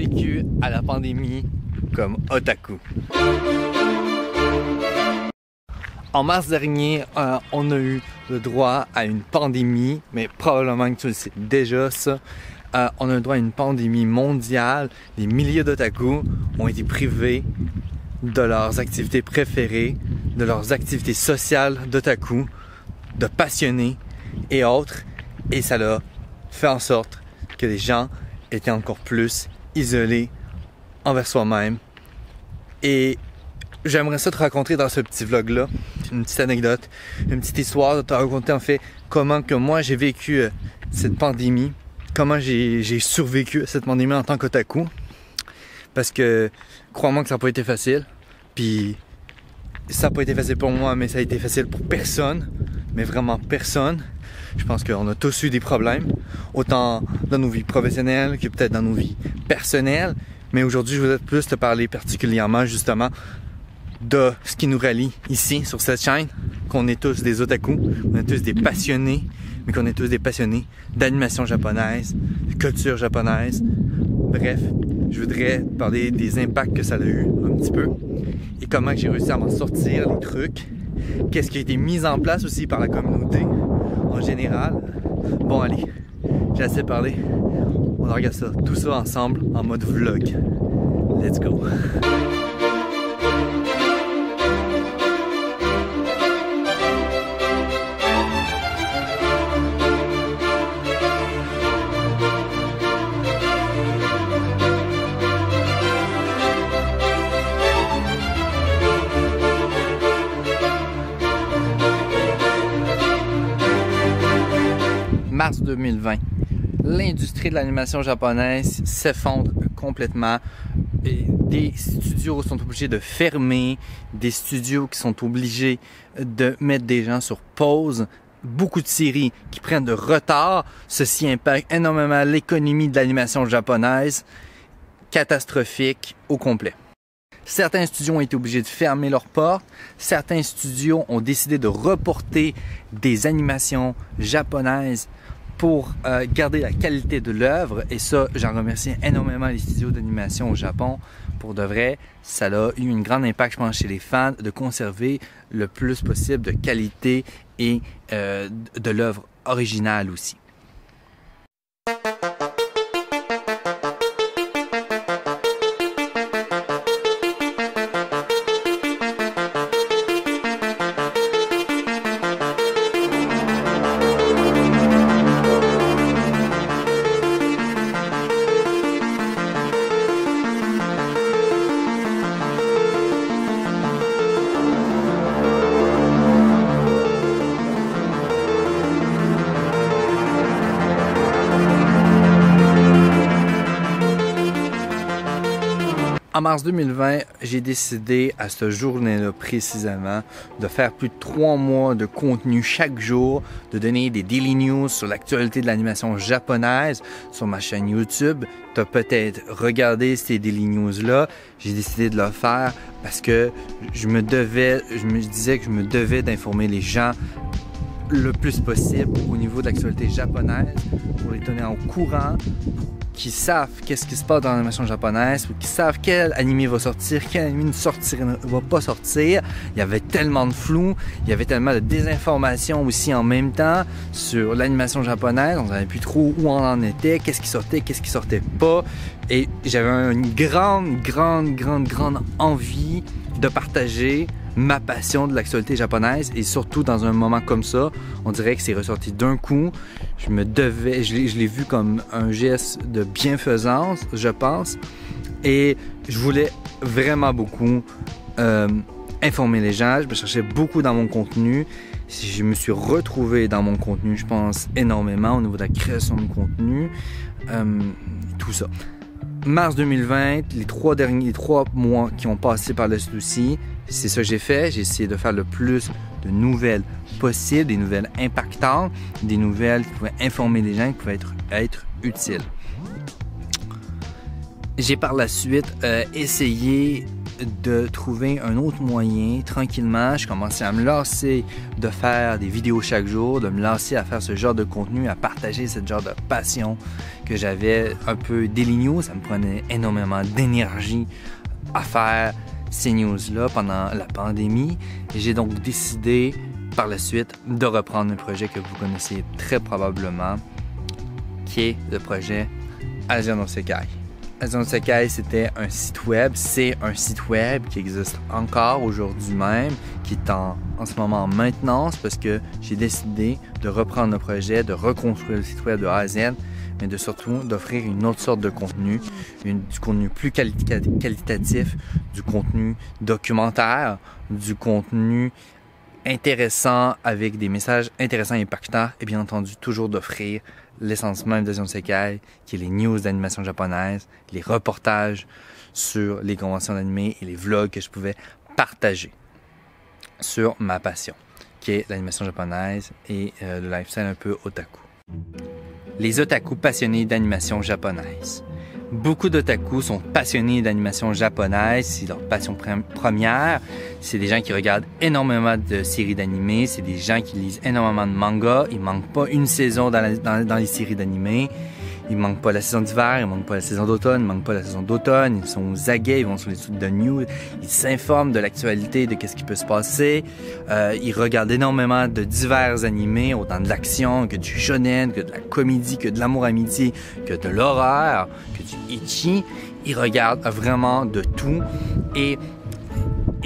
survécu à la pandémie comme otaku. En mars dernier, on a eu le droit à une pandémie, mais probablement que tu le sais déjà ça. On a le droit à une pandémie mondiale. Des milliers d'otaku ont été privés de leurs activités préférées, de leurs activités sociales d'otaku, de passionnés et autres. Et ça a fait en sorte que les gens étaient encore plus isolés envers soi-même. Et j'aimerais ça te raconter dans ce petit vlog-là une petite anecdote, une petite histoire, de te raconter en fait comment que moi j'ai vécu cette pandémie, comment j'ai survécu à cette pandémie en tant qu'otaku. Parce que crois-moi que ça n'a pas été facile. Puis ça n'a pas été facile pour moi, mais ça a été facile pour personne, mais vraiment personne. Je pense qu'on a tous eu des problèmes, autant dans nos vies professionnelles que peut-être dans nos vies personnelles. Mais aujourd'hui, je voudrais plus te parler particulièrement justement de ce qui nous relie ici sur cette chaîne, qu'on est tous des otaku, on est tous des passionnés, mais qu'on est tous des passionnés d'animation japonaise, de culture japonaise. Bref, je voudrais parler des impacts que ça a eu un petit peu et comment j'ai réussi à m'en sortir, les trucs, qu'est-ce qui a été mis en place aussi par la communauté en général. Bon allez, j'ai assez parlé, on regarde ça, tout ça ensemble en mode vlog. Let's go! Mars 2020, l'industrie de l'animation japonaise s'effondre complètement. Des studios sont obligés de fermer, des studios qui sont obligés de mettre des gens sur pause, beaucoup de séries qui prennent de retard. Ceci impacte énormément l'économie de l'animation japonaise, catastrophique au complet. Certains studios ont été obligés de fermer leurs portes. Certains studios ont décidé de reporter des animations japonaises pour garder la qualité de l'œuvre. Et ça, j'en remercie énormément les studios d'animation au Japon. Pour de vrai, ça a eu un grand impact, je pense, chez les fans de conserver le plus possible de qualité et de l'œuvre originale aussi. En mars 2020, j'ai décidé à ce journée-là précisément de faire plus de 3 mois de contenu chaque jour, de donner des daily news sur l'actualité de l'animation japonaise sur ma chaîne YouTube. Tu as peut-être regardé ces daily news-là. J'ai décidé de le faire parce que je me disais que je me devais d'informer les gens le plus possible au niveau de l'actualité japonaise pour les tenir au courant, qui savent qu'est-ce qui se passe dans l'animation japonaise, qui savent quel anime va sortir, quel anime ne va pas sortir. Il y avait tellement de flou, il y avait tellement de désinformation aussi en même temps sur l'animation japonaise. On ne savait plus trop où on en était, qu'est-ce qui sortait pas. Et j'avais une grande envie de partager ma passion de l'actualité japonaise, et surtout dans un moment comme ça, on dirait que c'est ressorti d'un coup. Je l'ai vu comme un geste de bienfaisance, je pense, et je voulais vraiment beaucoup informer les gens. Je me cherchais beaucoup dans mon contenu. Je me suis retrouvé dans mon contenu, je pense, énormément au niveau de la création de contenu, tout ça. Mars 2020, les 3 mois qui ont passé par le souci, c'est ça que j'ai fait. J'ai essayé de faire le plus de nouvelles possibles, des nouvelles impactantes, des nouvelles qui pouvaient informer les gens, qui pouvaient être utiles. J'ai par la suite essayé de trouver un autre moyen. Tranquillement, je commençais à me lasser de faire des vidéos chaque jour, de me lasser à faire ce genre de contenu, à partager ce genre de passion que j'avais un peu Daily News. Ça me prenait énormément d'énergie à faire ces news-là pendant la pandémie. Et j'ai donc décidé par la suite de reprendre un projet que vous connaissez très probablement, qui est le projet Asian no Sekai. Asian no Sekai, c'était un site web, c'est un site web qui existe encore aujourd'hui même, qui est en ce moment en maintenance parce que j'ai décidé de reprendre le projet, de reconstruire le site web de A à Z, mais de surtout d'offrir une autre sorte de contenu, du contenu plus qualitatif, du contenu documentaire, du contenu intéressant avec des messages intéressants et impactants, et bien entendu toujours d'offrir l'essence même d'Asian no Sekai, qui est les news d'animation japonaise, les reportages sur les conventions d'animé et les vlogs que je pouvais partager sur ma passion, qui est l'animation japonaise et le lifestyle un peu otaku. Les otaku passionnés d'animation japonaise. Beaucoup d'otaku sont passionnés d'animation japonaise, c'est leur passion première. C'est des gens qui regardent énormément de séries d'animés, c'est des gens qui lisent énormément de mangas. Il manque pas une saison dans les séries d'animés. Il manque pas la saison d'hiver, il manque pas la saison d'automne, il manque pas la saison d'automne. Ils sont aux aguets, ils vont sur les sites de news, ils s'informent de l'actualité, de qu'est-ce qui peut se passer. Ils regardent énormément de divers animés, autant de l'action que du shonen, que de la comédie, que de l'amour-amitié, que de l'horreur, que du ecchi. Ils regardent vraiment de tout. Et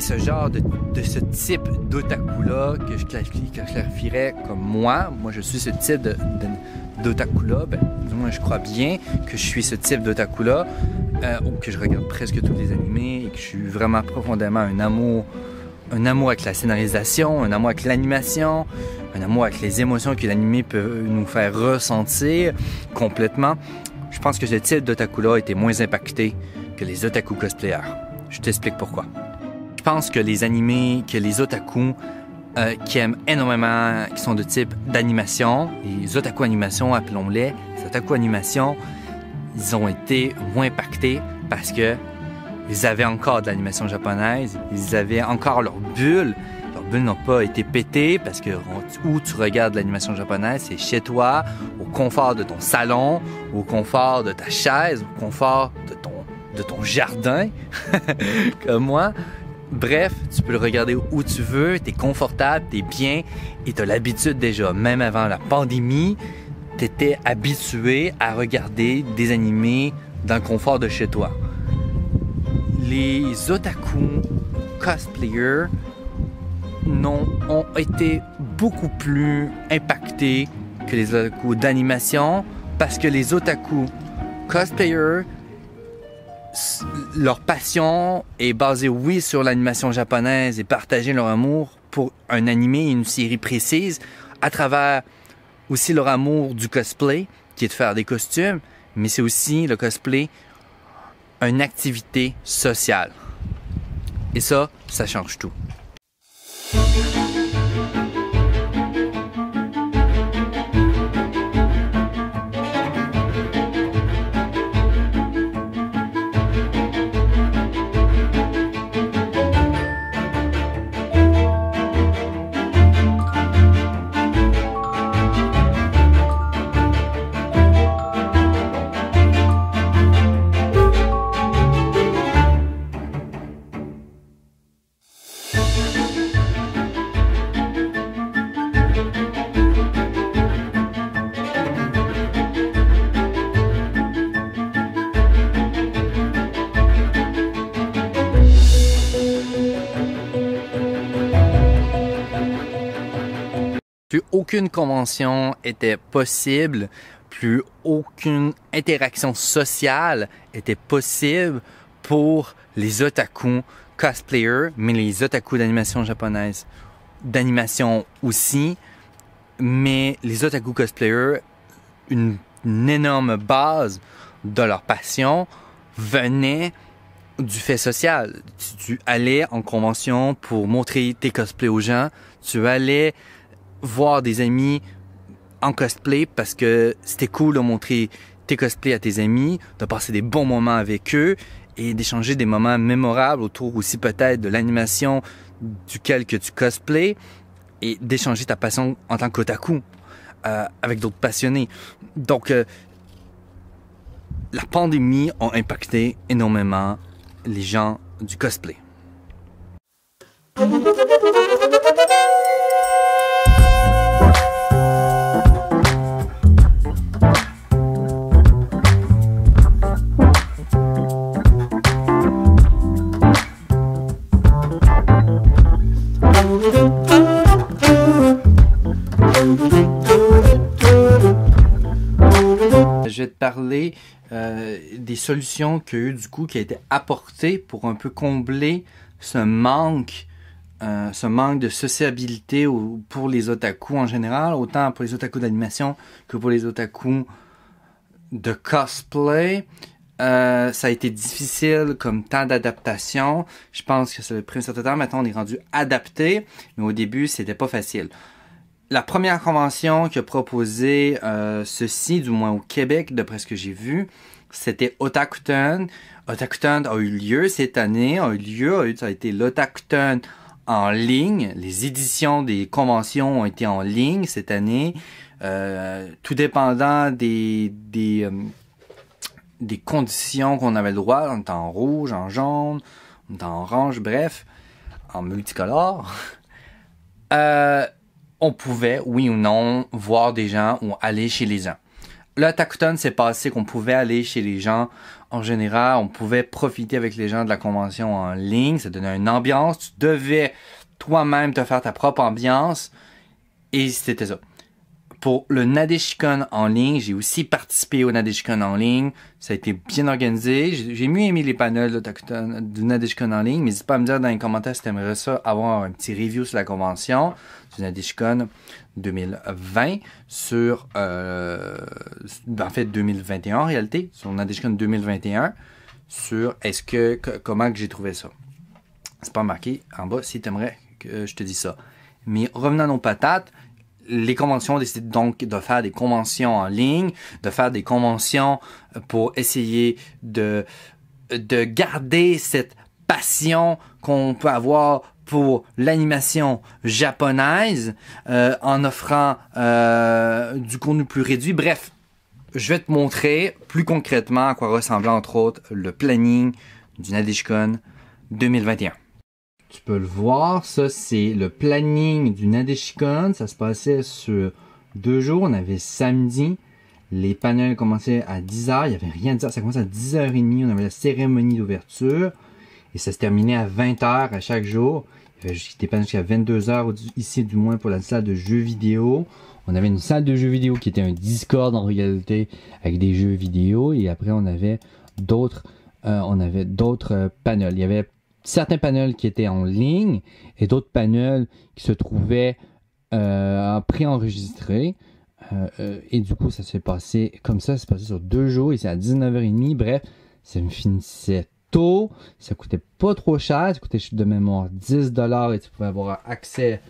ce genre de ce type d'otaku-là que je clarifierais comme moi je suis ce type d'otaku-là, du moins je crois bien que je suis ce type d'otaku-là, ou que je regarde presque tous les animés et que je suis vraiment profondément un amour avec la scénarisation, un amour avec l'animation, un amour avec les émotions que l'animé peut nous faire ressentir complètement. Je pense que ce type d'otaku-là a été moins impacté que les otaku cosplayers. Je t'explique pourquoi. Je pense que les animés, que les otaku qui aiment énormément, qui sont de type d'animation, les otaku animation, appelons-les, les otaku animation, ils ont été moins impactés parce que ils avaient encore de l'animation japonaise, ils avaient encore leur bulle. Leurs bulles n'ont pas été pétées parce que où tu regardes l'animation japonaise, c'est chez toi, au confort de ton salon, au confort de ta chaise, au confort de ton jardin, comme moi. Bref, tu peux le regarder où tu veux, t'es confortable, t'es bien et t'as l'habitude déjà. Même avant la pandémie, t'étais habitué à regarder des animés dans le confort de chez toi. Les otaku cosplayers ont été beaucoup plus impactés que les otaku d'animation parce que les otaku cosplayers, leur passion est basée, oui, sur l'animation japonaise et partager leur amour pour un animé et une série précise à travers aussi leur amour du cosplay, qui est de faire des costumes, mais c'est aussi le cosplay une activité sociale. Et ça change tout. Plus aucune convention était possible, plus aucune interaction sociale était possible pour les otaku cosplayers, mais les otaku d'animation japonaise, d'animation aussi, mais les otaku cosplayers, une énorme base de leur passion venait du fait social. Tu allais en convention pour montrer tes cosplays aux gens, tu allais voir des amis en cosplay parce que c'était cool de montrer tes cosplays à tes amis, de passer des bons moments avec eux et d'échanger des moments mémorables autour aussi peut-être de l'animation duquel que tu cosplays et d'échanger ta passion en tant qu'otaku avec d'autres passionnés. Donc, la pandémie a impacté énormément les gens du cosplay. Je vais te parler des solutions qu'il y a eu du coup qui a été apportées pour un peu combler ce manque de sociabilité pour les otaku en général, autant pour les otaku d'animation que pour les otaku de cosplay. Ça a été difficile comme temps d'adaptation. Je pense que ça a pris un certain temps. Maintenant, on est rendu adapté, mais au début, c'était pas facile. La première convention qui a proposé ceci, du moins au Québec, d'après ce que j'ai vu, c'était Otakuton. Otakuton a eu lieu cette année, ça a été l'Otakuton en ligne. Les éditions des conventions ont été en ligne cette année. Tout dépendant des conditions qu'on avait le droit, on était en rouge, en jaune, on était en orange, bref, en multicolore. On pouvait, oui ou non, voir des gens ou aller chez les gens. Le Otakuton s'est passé qu'on pouvait aller chez les gens. En général, on pouvait profiter avec les gens de la convention en ligne. Ça donnait une ambiance. Tu devais toi-même te faire ta propre ambiance. Et c'était ça. Pour le Nadeshikon en ligne, j'ai aussi participé au Nadeshikon en ligne. Ça a été bien organisé. J'ai mieux aimé les panels du Nadeshikon en ligne. Mais n'hésite pas à me dire dans les commentaires si tu aimerais ça, avoir un petit review sur la convention du Nadeshikon 2020 sur, en fait 2021 en réalité, sur Nadeshikon 2021, sur comment que j'ai trouvé ça. C'est pas marqué en bas si tu aimerais que je te dise ça. Mais revenons à nos patates. Les conventions décident donc de faire des conventions en ligne, de faire des conventions pour essayer de garder cette passion qu'on peut avoir pour l'animation japonaise en offrant du contenu plus réduit. Bref, je vais te montrer plus concrètement à quoi ressemblait entre autres le planning du Nadeshikon 2021. Tu peux le voir, ça c'est le planning du Nadeshikon. Ça se passait sur 2 jours. On avait samedi, les panels commençaient à 10h. Il n'y avait rien à dire. Ça commençait à 10h30. On avait la cérémonie d'ouverture. Et ça se terminait à 20h à chaque jour. Il y avait des panels jusqu'à 22h ici du moins pour la salle de jeux vidéo. On avait une salle de jeux vidéo qui était un Discord en réalité avec des jeux vidéo. Et après on avait d'autres panels. Il y avait certains panels qui étaient en ligne et d'autres panels qui se trouvaient préenregistrés. Et du coup, ça s'est passé comme ça. Ça s'est passé sur 2 jours et c'est à 19h30. Bref, ça me finissait tôt. Ça coûtait pas trop cher. Ça coûtait de mémoire 10$ et tu pouvais avoir accès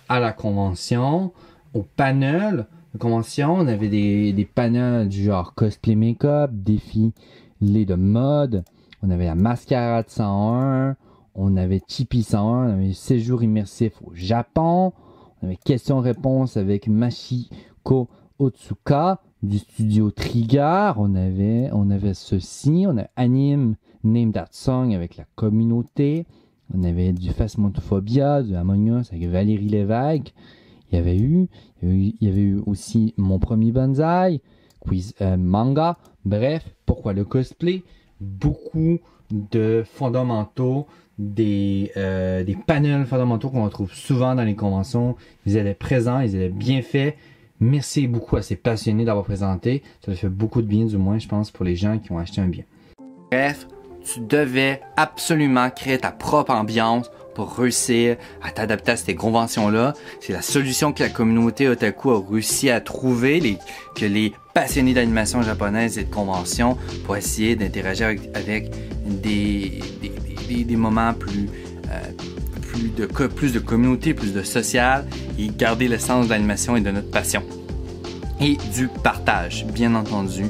à la convention. Au panel de convention, on avait des panels du genre cosplay make-up, défilé de mode. On avait la Mascarade 101. On avait Chippy 101, on avait séjour immersif au Japon, on avait questions-réponses avec Machiko Otsuka du studio Trigger, on avait ceci, on a Anime Name That Song avec la communauté, on avait du Phasmophobia, du Among Us avec Valérie Lévesque, il y avait eu aussi Mon Premier Banzai, quiz manga, bref, pourquoi le cosplay? Beaucoup de fondamentaux, des panels fondamentaux qu'on retrouve souvent dans les conventions. Ils étaient présents, ils étaient bien faits. Merci beaucoup à ces passionnés d'avoir présenté. Ça fait beaucoup de bien, du moins, je pense, pour les gens qui ont acheté un bien. Bref, tu devais absolument créer ta propre ambiance pour réussir à t'adapter à ces conventions-là. C'est la solution que la communauté otaku a réussi à trouver, que les passionnés d'animation japonaise et de conventions pour essayer d'interagir avec des moments plus de communauté, plus de social et garder le sens de l'animation et de notre passion. et du partage, bien entendu,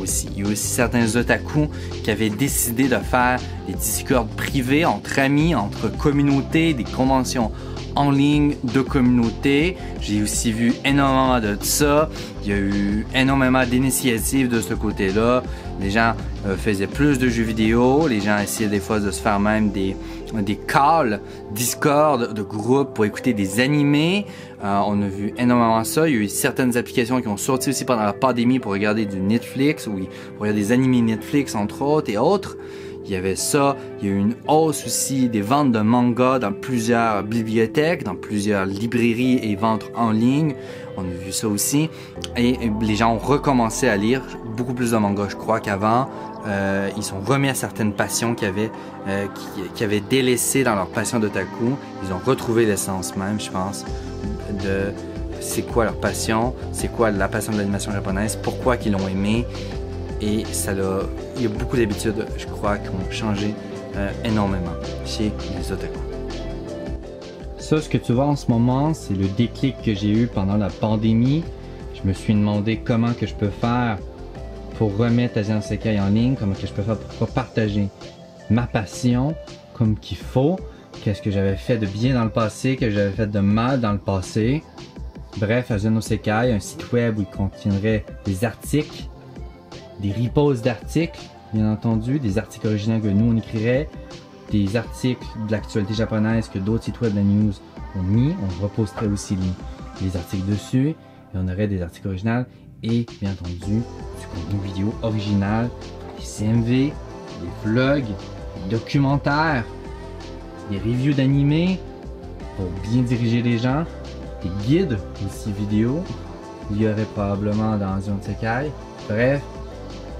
aussi. Il y a aussi certains otaku qui avaient décidé de faire des Discord privés entre amis, entre communautés, des conventions en ligne de communauté. J'ai aussi vu énormément de ça. Il y a eu énormément d'initiatives de ce côté-là. Les gens faisaient plus de jeux vidéo. Les gens essayaient des fois de se faire même des calls Discord de groupe pour écouter des animés. On a vu énormément ça. Il y a eu certaines applications qui ont sorti aussi pendant la pandémie pour regarder du Netflix, ou pour regarder des animés Netflix entre autres et autres. Il y avait ça, il y a eu une hausse aussi des ventes de mangas dans plusieurs bibliothèques, dans plusieurs librairies et ventes en ligne. On a vu ça aussi. Et les gens ont recommencé à lire beaucoup plus de mangas, je crois, qu'avant. Ils sont remis à certaines passions qu'ils avaient délaissées dans leur passion d'otaku. Ils ont retrouvé l'essence même, je pense, de c'est quoi leur passion, c'est quoi la passion de l'animation japonaise, pourquoi qu'ils l'ont aimé. Et il y a beaucoup d'habitudes, je crois, qui ont changé énormément chez les otaku. Ça, ce que tu vois en ce moment, c'est le déclic que j'ai eu pendant la pandémie. Je me suis demandé comment que je peux faire pour remettre Asian Sekai en ligne, comment que je peux faire pour partager ma passion comme qu'il faut, qu'est-ce que j'avais fait de bien dans le passé, que j'avais fait de mal dans le passé. Bref, Asian Sekai, un site web où il contiendrait des articles, des reposts d'articles, bien entendu, des articles originaux que nous on écrirait, des articles de l'actualité japonaise que d'autres sites web de la news ont mis. On reposterait aussi les articles dessus, et on aurait des articles originaux et bien entendu du contenu vidéo original, des CMV, des vlogs, des documentaires, des reviews d'animés pour bien diriger les gens, des guides aussi vidéo. Il y aurait probablement dans Asian Sekai. Bref,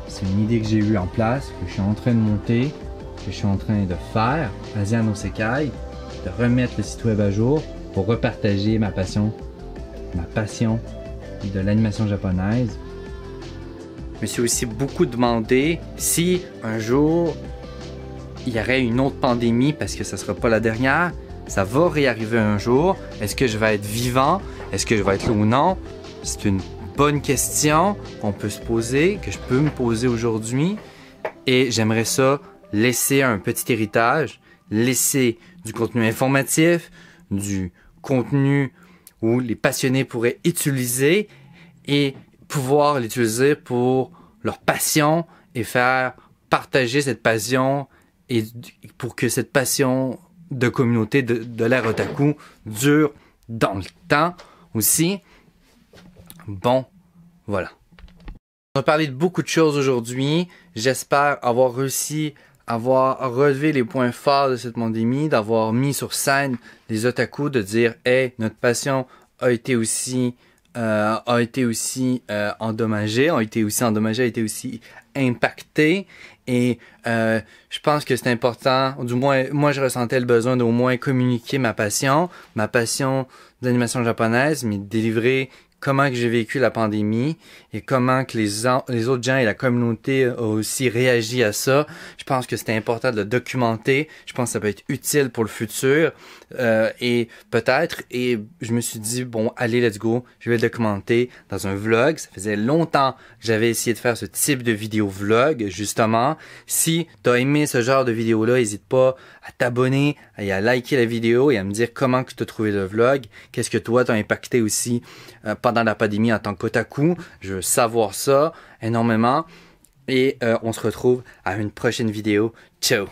c'est une idée que j'ai eue en place, que je suis en train de monter, que je suis en train de faire, Asian Sekai, de remettre le site web à jour pour repartager ma passion de l'animation japonaise. Je me suis aussi beaucoup demandé si un jour il y aurait une autre pandémie, parce que ça ne sera pas la dernière, ça va réarriver un jour. Est-ce que je vais être vivant? Est-ce que je vais être là ou non? C'est une bonne question qu'on peut se poser, que je peux me poser aujourd'hui, et j'aimerais ça laisser un petit héritage, laisser du contenu informatif, du contenu où les passionnés pourraient utiliser et pouvoir l'utiliser pour leur passion et faire partager cette passion, et pour que cette passion de communauté de l'ère otaku dure dans le temps aussi. Bon, voilà. On a parlé de beaucoup de choses aujourd'hui. J'espère avoir réussi à avoir relevé les points forts de cette pandémie, d'avoir mis sur scène les otaku, de dire « Hey, notre passion a été aussi endommagée, a été aussi impactée. » Et je pense que c'est important, du moins moi je ressentais le besoin d'au moins communiquer ma passion d'animation japonaise, mais délivrer comment que j'ai vécu la pandémie et comment que les autres gens et la communauté ont aussi réagi à ça. Je pense que c'était important de le documenter. Je pense que ça peut être utile pour le futur et peut-être. Et je me suis dit, bon, allez, let's go. Je vais le documenter dans un vlog. Ça faisait longtemps que j'avais essayé de faire ce type de vidéo vlog, justement. Si tu as aimé ce genre de vidéo-là, n'hésite pas à t'abonner et à liker la vidéo et à me dire comment tu as trouvé le vlog. Qu'est-ce que toi t'as impacté aussi pendant la pandémie en tant qu'otaku. Je veux savoir ça énormément. Et on se retrouve à une prochaine vidéo. Ciao!